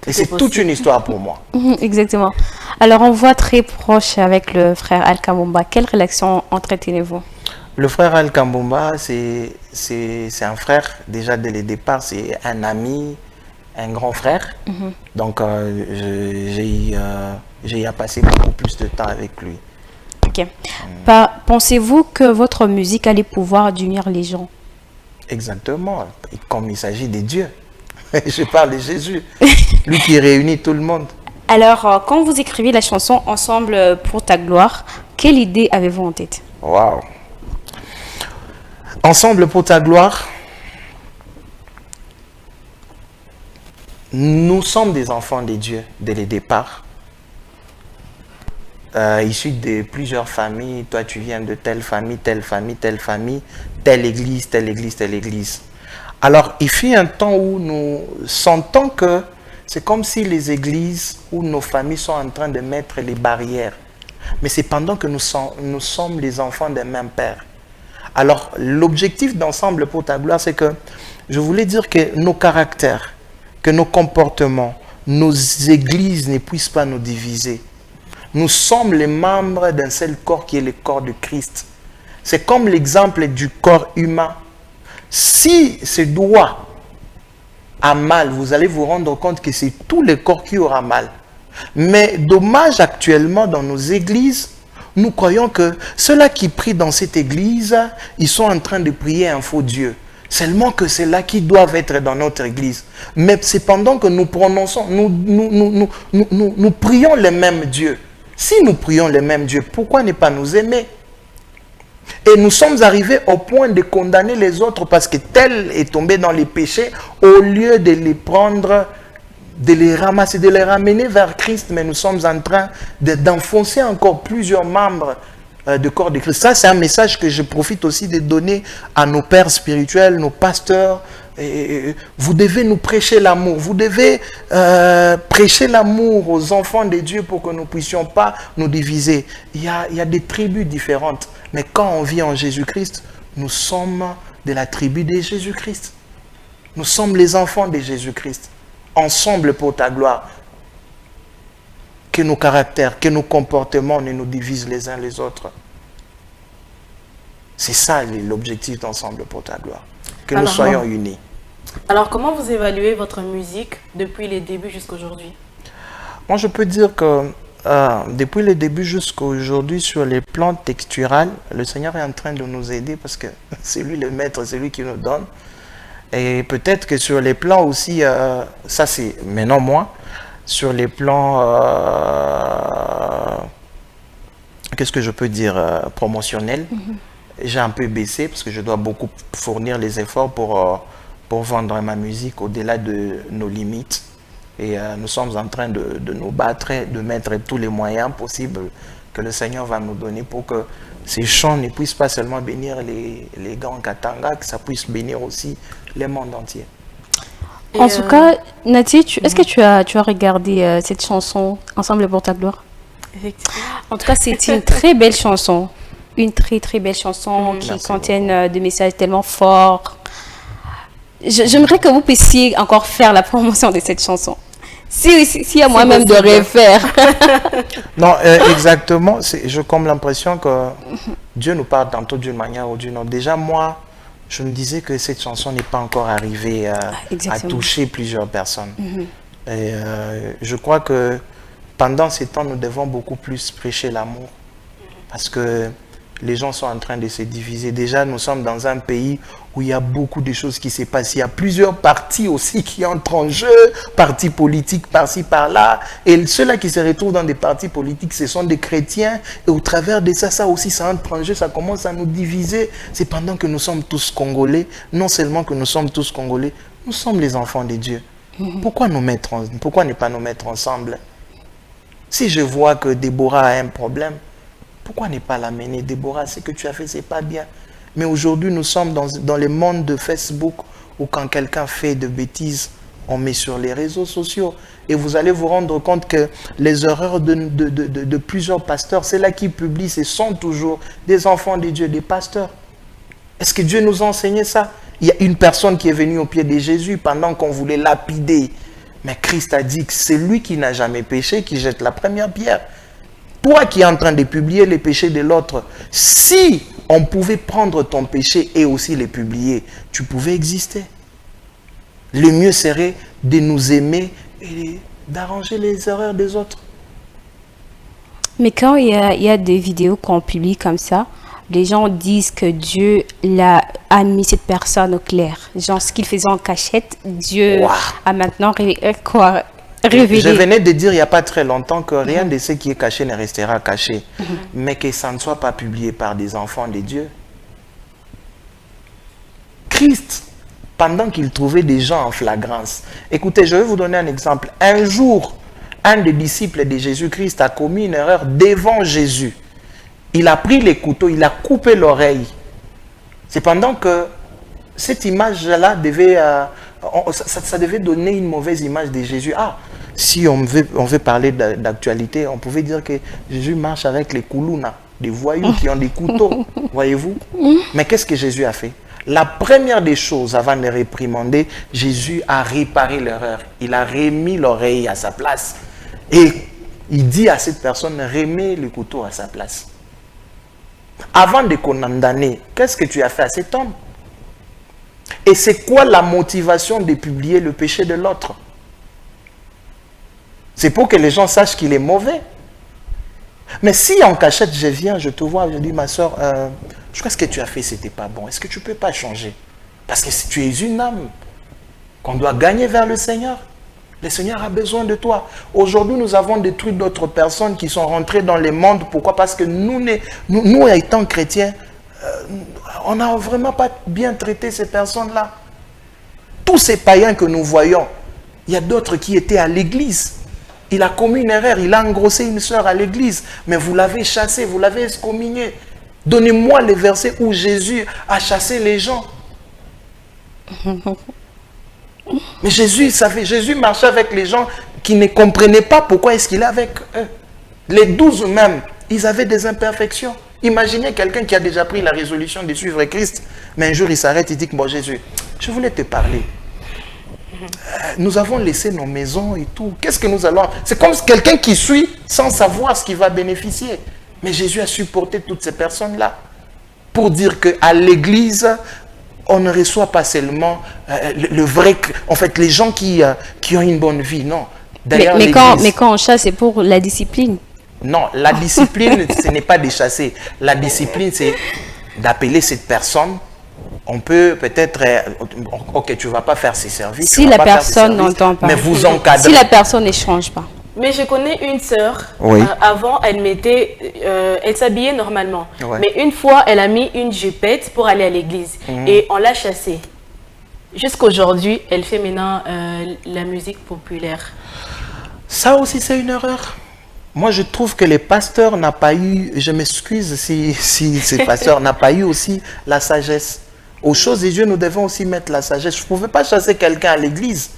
Et c'est toute une histoire pour moi.
Exactement. Alors, on voit très proche avec le frère Al Kambomba. Quelle relation entretenez-vous?
Le frère Al Kambomba, c'est un frère, déjà dès le départ, c'est un ami, un grand frère. Donc, j'ai y passé beaucoup plus de temps avec lui.
Ok. Pensez-vous que votre musique a le pouvoir d'unir les gens?
Exactement. Et comme il s'agit de Dieu. Je parle de Jésus, lui qui réunit tout le monde.
Alors, quand vous écrivez la chanson « Ensemble pour ta gloire », quelle idée avez-vous en tête?
Waouh! Ensemble pour ta gloire, nous sommes des enfants de Dieu dès le départ. Issus de plusieurs familles. Toi, tu viens de telle famille, telle famille, telle famille, telle église, telle église, telle église. Alors, il fut un temps où nous sentons que c'est comme si les églises ou nos familles sont en train de mettre les barrières. Mais c'est pendant que nous sommes les enfants d'un même Père. Alors, l'objectif d'Ensemble pour ta gloire, c'est que je voulais dire que nos caractères, que nos comportements, nos églises ne puissent pas nous diviser. Nous sommes les membres d'un seul corps qui est le corps de Christ. C'est comme l'exemple du corps humain. Si ce doigt a mal, vous allez vous rendre compte que c'est tout le corps qui aura mal. Mais dommage actuellement dans nos églises, nous croyons que ceux-là qui prient dans cette église, ils sont en train de prier un faux Dieu. Seulement que c'est là qui doivent être dans notre église. Mais c'est pendant que nous prononçons, nous prions le même Dieu. Si nous prions le même Dieu, pourquoi ne pas nous aimer? Et nous sommes arrivés au point de condamner les autres parce que tel est tombé dans les péchés, au lieu de les prendre, de les ramasser, de les ramener vers Christ, mais nous sommes en train d'enfoncer encore plusieurs membres du corps de Christ. Ça, c'est un message que je profite aussi de donner à nos pères spirituels, nos pasteurs. Vous devez nous prêcher l'amour. Vous devez prêcher l'amour aux enfants de Dieu pour que nous ne puissions pas nous diviser. Il y a des tribus différentes. Mais quand on vit en Jésus-Christ, nous sommes de la tribu de Jésus-Christ. Nous sommes les enfants de Jésus-Christ. Ensemble pour ta gloire. Que nos caractères, que nos comportements ne nous divisent les uns les autres. C'est ça l'objectif d'Ensemble pour ta gloire. Que nous soyons unis.
Alors, comment vous évaluez votre musique depuis les débuts jusqu'à aujourd'hui?
Moi, je peux dire que depuis les débuts jusqu'à aujourd'hui, sur les plans texturels, le Seigneur est en train de nous aider parce que c'est lui le maître, c'est lui qui nous donne. Et peut-être que sur les plans aussi, ça c'est maintenant moi, sur les plans, qu'est-ce que je peux dire, promotionnels, j'ai un peu baissé parce que je dois beaucoup fournir les efforts pour vendre ma musique au-delà de nos limites. Et nous sommes en train de nous battre, de mettre tous les moyens possibles que le Seigneur va nous donner pour que ces chants ne puissent pas seulement bénir les grands Katanga, que ça puisse bénir aussi le monde entier.
En tout cas, Nati, est-ce que tu as regardé cette chanson Ensemble pour ta gloire?
Effectivement.
En tout cas, c'est une très belle chanson. Une très très belle chanson qui contient des messages tellement forts. J'aimerais que vous puissiez encore faire la promotion de cette chanson. Si à moi-même de refaire.
Non, exactement. J'ai comme l'impression que Dieu nous parle tantôt d'une manière ou d'une autre. Déjà, moi, je me disais que cette chanson n'est pas encore arrivée à toucher plusieurs personnes. Et je crois que pendant ces temps, nous devons beaucoup plus prêcher l'amour. Parce que les gens sont en train de se diviser. Déjà, nous sommes dans un pays où il y a beaucoup de choses qui se passent. Il y a plusieurs partis aussi qui entrent en jeu, partis politiques par-ci, par-là. Et ceux-là qui se retrouvent dans des partis politiques, ce sont des chrétiens. Et au travers de ça, ça aussi, ça entre en jeu, ça commence à nous diviser. C'est pendant que nous sommes tous Congolais. Non seulement que nous sommes tous Congolais, nous sommes les enfants de Dieu. Pourquoi ne pas nous mettre ensemble? Si je vois que Déborah a un problème, pourquoi ne pas l'amener? Déborah, ce que tu as fait, c'est pas bien. Mais aujourd'hui, nous sommes dans le monde de Facebook où quand quelqu'un fait de bêtises, on met sur les réseaux sociaux. Et vous allez vous rendre compte que les erreurs de plusieurs pasteurs, c'est là qui publient, ce sont toujours des enfants de Dieu, des pasteurs. Est-ce que Dieu nous a enseigné ça? Il y a une personne qui est venue au pied de Jésus pendant qu'on voulait lapider. Mais Christ a dit que c'est lui qui n'a jamais péché qui jette la première pierre. Toi qui es en train de publier les péchés de l'autre, si on pouvait prendre ton péché et aussi les publier, tu pouvais exister. Le mieux serait de nous aimer et d'arranger les erreurs des autres.
Mais quand il y a des vidéos qu'on publie comme ça, les gens disent que Dieu a mis cette personne au clair. Genre, ce qu'il faisait en cachette, Dieu a maintenant révélé.
Je venais de dire il n'y a pas très longtemps que rien de ce qui est caché ne restera caché. Mais que ça ne soit pas publié par des enfants de Dieu. Christ, pendant qu'il trouvait des gens en flagrance. Écoutez, je vais vous donner un exemple. Un jour, un des disciples de Jésus-Christ a commis une erreur devant Jésus. Il a pris les couteaux, il a coupé l'oreille. C'est pendant que cette image-là devait, ça devait donner une mauvaise image de Jésus. Ah, si on veut parler d'actualité, on pouvait dire que Jésus marche avec les koulouna, des voyous qui ont des couteaux, voyez-vous. Mais qu'est-ce que Jésus a fait? La première des choses, avant de réprimander, Jésus a réparé l'erreur. Il a remis l'oreille à sa place. Et il dit à cette personne, remets le couteau à sa place. Avant de condamner, qu'est-ce que tu as fait à cet homme? Et c'est quoi la motivation de publier le péché de l'autre? C'est pour que les gens sachent qu'il est mauvais. Mais si en cachette, je viens, je te vois, je dis, ma soeur, je crois que ce que tu as fait, c'était pas bon. Est-ce que tu peux pas changer? Parce que si tu es une âme qu'on doit gagner vers le Seigneur, le Seigneur a besoin de toi. Aujourd'hui, nous avons détruit d'autres personnes qui sont rentrées dans le monde. Pourquoi? Parce que nous étant chrétiens, on n'a vraiment pas bien traité ces personnes-là. Tous ces païens que nous voyons, il y a d'autres qui étaient à l'église. Il a commis une erreur, il a engrossé une sœur à l'église, mais vous l'avez chassé, vous l'avez excommunié. Donnez-moi les versets où Jésus a chassé les gens. Mais Jésus savait, Jésus marchait avec les gens qui ne comprenaient pas pourquoi est-ce qu'il est avec eux. Les 12 même, ils avaient des imperfections. Imaginez quelqu'un qui a déjà pris la résolution de suivre Christ, mais un jour il s'arrête et dit que bon Jésus, je voulais te parler. Nous avons laissé nos maisons et tout. Qu'est-ce que nous allons... C'est comme quelqu'un qui suit sans savoir ce qu'il va bénéficier. Mais Jésus a supporté toutes ces personnes-là pour dire qu'à l'église, on ne reçoit pas seulement le vrai... En fait, les gens qui ont une bonne vie, non.
Mais quand on chasse, c'est pour la discipline.
Non, la discipline, ce n'est pas de chasser. La discipline, c'est d'appeler cette personne. On peut peut-être, ok, tu ne vas pas faire ses services.
Si la personne n'entend pas.
Mais vous encadrez.
Si la personne ne change pas.
Mais je connais une sœur,
oui.
Avant, elle s'habillait normalement.
Ouais.
Mais une fois, elle a mis une jupette pour aller à l'église. Et on l'a chassée. Jusqu'aujourd'hui, elle fait maintenant la musique populaire.
Ça aussi, c'est une erreur. Moi, je trouve que les pasteurs n'ont pas eu, je m'excuse si ces pasteurs n'ont pas eu aussi la sagesse. Aux choses de Dieu, nous devons aussi mettre la sagesse. Je ne pouvais pas chasser quelqu'un à l'église.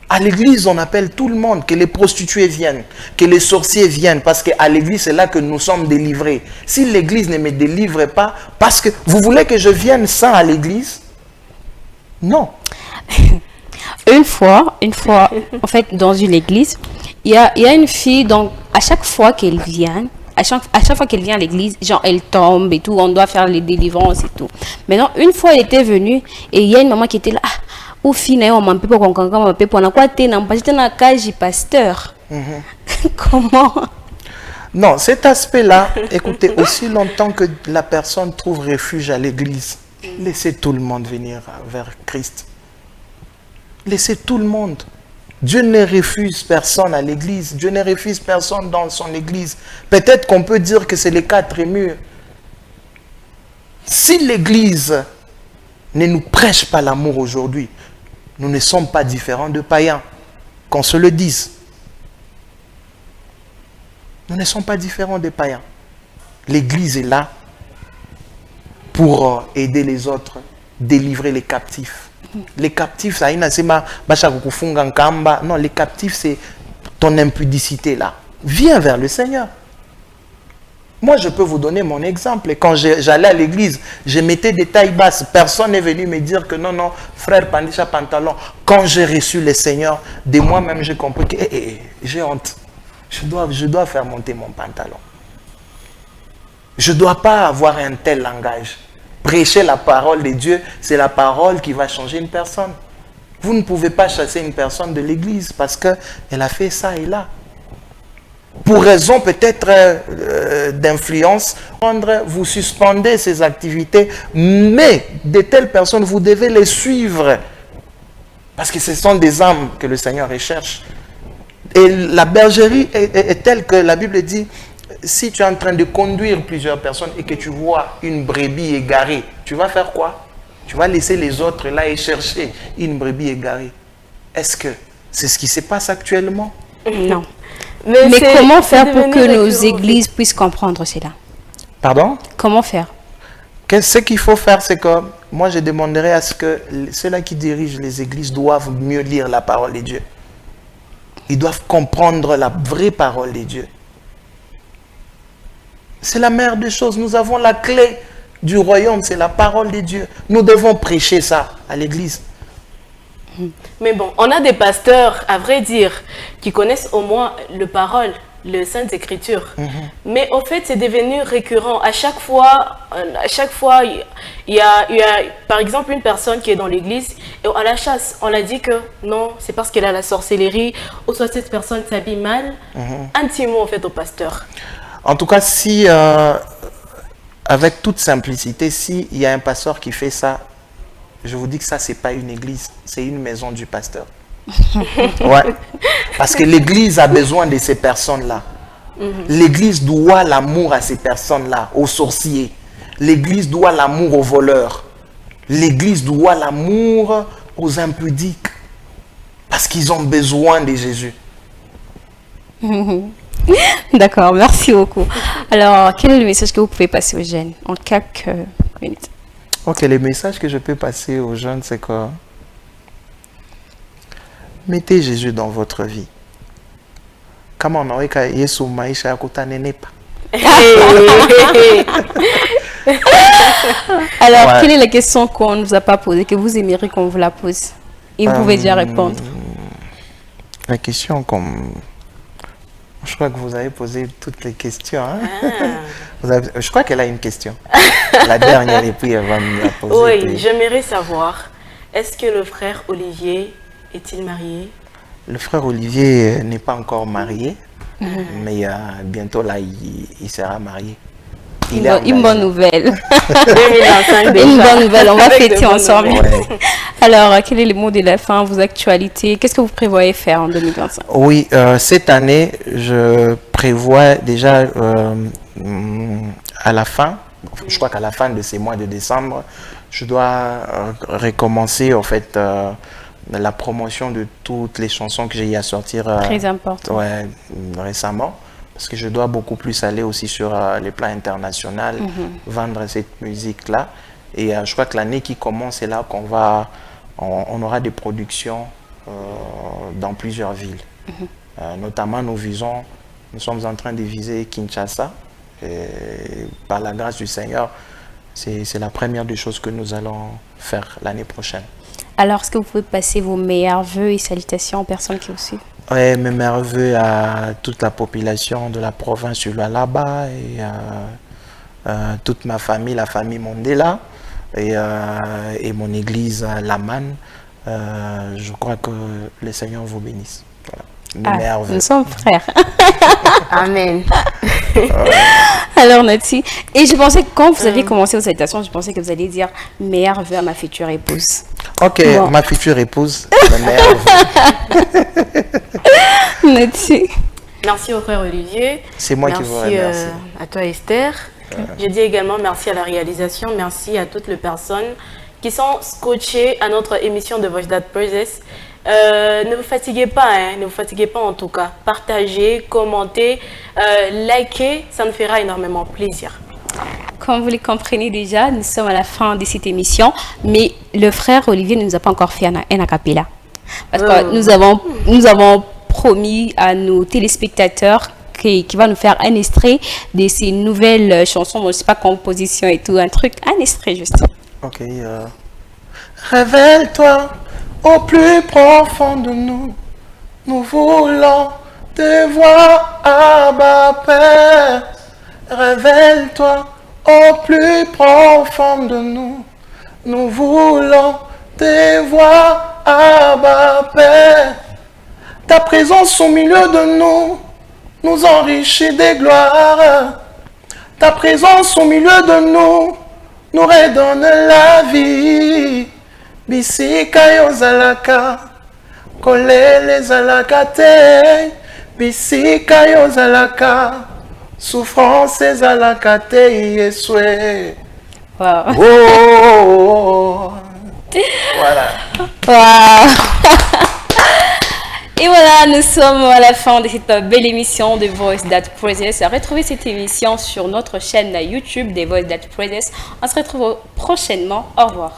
À l'église, on appelle tout le monde, que les prostituées viennent, que les sorciers viennent, parce qu'à l'église, c'est là que nous sommes délivrés. Si l'église ne me délivre pas, parce que vous voulez que je vienne sans à l'église? Non.
Une fois, en fait, dans une église, il y a une fille, donc à chaque fois qu'elle vient, à chaque fois qu'elle vient à l'église, genre elle tombe et tout, on doit faire les délivrances et tout. Maintenant, une fois elle était venue et il y a une maman qui était là, au final, on m'a peu pour qu'on peut pour quoi t'es dans la cage pasteur. Comment?
Non, cet aspect-là, écoutez, aussi longtemps que la personne trouve refuge à l'église, laissez tout le monde venir vers Christ. Laissez tout le monde. Dieu ne refuse personne à l'église. Dieu ne refuse personne dans son église. Peut-être qu'on peut dire que c'est les 4 murs. Si l'église ne nous prêche pas l'amour aujourd'hui, nous ne sommes pas différents de païens. Qu'on se le dise. Nous ne sommes pas différents des païens. L'église est là pour aider les autres, délivrer les captifs. Les captifs, ça non, les captifs, c'est ton impudicité là. Viens vers le Seigneur. Moi, je peux vous donner mon exemple. Quand j'allais à l'église, je mettais des tailles basses. Personne n'est venu me dire que non, non, frère Pandisha pantalon. Quand j'ai reçu le Seigneur, de moi-même, j'ai compris que j'ai honte. Je dois faire monter mon pantalon. Je ne dois pas avoir un tel langage. Prêcher la parole de Dieu, c'est la parole qui va changer une personne. Vous ne pouvez pas chasser une personne de l'église parce qu'elle a fait ça et là. Pour raison peut-être d'influence, vous suspendez ces activités, mais de telles personnes, vous devez les suivre. Parce que ce sont des âmes que le Seigneur recherche. Et la bergerie est telle que la Bible dit, si tu es en train de conduire plusieurs personnes et que tu vois une brebis égarée, tu vas faire quoi? Tu vas laisser les autres là et chercher une brebis égarée. Est-ce que c'est ce qui se passe actuellement?
Non. Mais comment faire pour que nos églises puissent comprendre cela?
Pardon?
Comment faire?
Ce qu'il faut faire, c'est que moi je demanderais à ce que ceux-là qui dirigent les églises doivent mieux lire la parole de Dieu. Ils doivent comprendre la vraie parole de Dieu. C'est la meilleure des choses. Nous avons la clé du royaume, c'est la parole de Dieu. Nous devons prêcher ça à l'église.
Mais bon, on a des pasteurs, à vrai dire, qui connaissent au moins le parole, les Saintes Écritures. Mais au fait, c'est devenu récurrent. À chaque fois, il y a par exemple une personne qui est dans l'église et on la chasse. On a dit que non, c'est parce qu'elle a la sorcellerie ou soit cette personne s'habille mal. Un petit mot en fait au pasteur.
En tout cas, si, avec toute simplicité, s'il y a un pasteur qui fait ça, je vous dis que ça, c'est pas une église, c'est une maison du pasteur. Ouais. Parce que l'église a besoin de ces personnes-là. L'église doit l'amour à ces personnes-là, aux sorciers. L'église doit l'amour aux voleurs. L'église doit l'amour aux impudiques. Parce qu'ils ont besoin de Jésus.
D'accord, merci beaucoup. Alors, quel est le message que vous pouvez passer aux jeunes en quelques minutes?
Ok, le message que je peux passer aux jeunes, c'est que mettez Jésus dans votre vie. Comment on aurait qu'à Yesu maisha yako nenepa.
Alors,
Ouais.
quelle est la question qu'on ne nous a pas posée, que vous aimeriez qu'on vous la pose? Et vous pouvez déjà répondre.
La question comme... Je crois que vous avez posé toutes les questions. Hein? Je crois qu'elle a une question. La dernière, et puis elle va me la poser.
Oui,
puis-
j'aimerais savoir, est-ce que le frère Olivier est-il marié?
Le frère Olivier n'est pas encore marié, mais bientôt là, il sera marié. Il est
Une bonne
engagé.
nouvelle.
2025 déjà.
Une bonne nouvelle, on va
Avec de
fêter
bonnes
ensemble.
nouvelles.
Ouais.
Alors, quel est le mot de la fin, vos actualités? Qu'est-ce que vous prévoyez faire en 2025?
Oui, cette année, je prévois déjà à la fin, je crois qu'à la fin de ces mois de décembre, je dois recommencer en fait la promotion de toutes les chansons que j'ai eu à sortir
Très important.
ouais, récemment. Parce que je dois beaucoup plus aller aussi sur les plans internationaux, vendre cette musique-là. Et je crois que l'année qui commence, c'est là qu'on va, on aura des productions dans plusieurs villes. Notamment, nous sommes en train de viser Kinshasa. Et par la grâce du Seigneur, c'est la première des choses que nous allons faire l'année prochaine.
Alors, est-ce que vous pouvez passer vos meilleurs vœux et salutations aux personnes qui vous suivent?
Ouais, mes meilleurs vœux à toute la population de la province du Lualaba et toute ma famille, la famille Mondela et mon église Laman. Je crois que le Seigneur vous bénisse. Voilà. Mes meilleurs vœux.
Nous sommes frères.
Amen.
Alors, Nati, et je pensais que quand vous aviez commencé vos salutations, je pensais que vous alliez dire meilleurs vœux à ma future épouse.
Ok,
Bon.
ma future épouse, mes meilleurs vœux.
Nati.
Merci au frère Olivier.
C'est moi qui vous remercie.
Merci à toi Esther. Je dis également merci à la réalisation, merci à toutes les personnes qui sont scotchées à notre émission de Voice That Praises. Ne vous fatiguez pas, hein, ne vous fatiguez pas en tout cas. Partagez, commentez, likez, ça nous fera énormément plaisir.
Comme vous le comprenez déjà, nous sommes à la fin de cette émission, mais le frère Olivier ne nous a pas encore fait un a cappella. Parce que nous avons promis à nos téléspectateurs qui va nous faire un extrait de ces nouvelles chansons, je ne sais pas, composition et tout, un truc, un extrait juste.
Ok. Révèle-toi au plus profond de nous. Nous voulons te voir, Abba Père. Révèle-toi au plus profond de nous. Nous voulons te voir, Abba Père. Ta présence au milieu de nous enrichit des gloires. Ta présence au milieu de nous redonne la vie. Bisika yo zalaka, kolele zalaka te. Bisika yo zalaka, souffrance zalaka te, Yesue.
Wow.
Oh, oh, oh, oh. Voilà.
Wow. Et voilà, nous sommes à la fin de cette belle émission de Voice That Praises. Retrouvez cette émission sur notre chaîne YouTube des Voice That Praises. On se retrouve prochainement. Au revoir.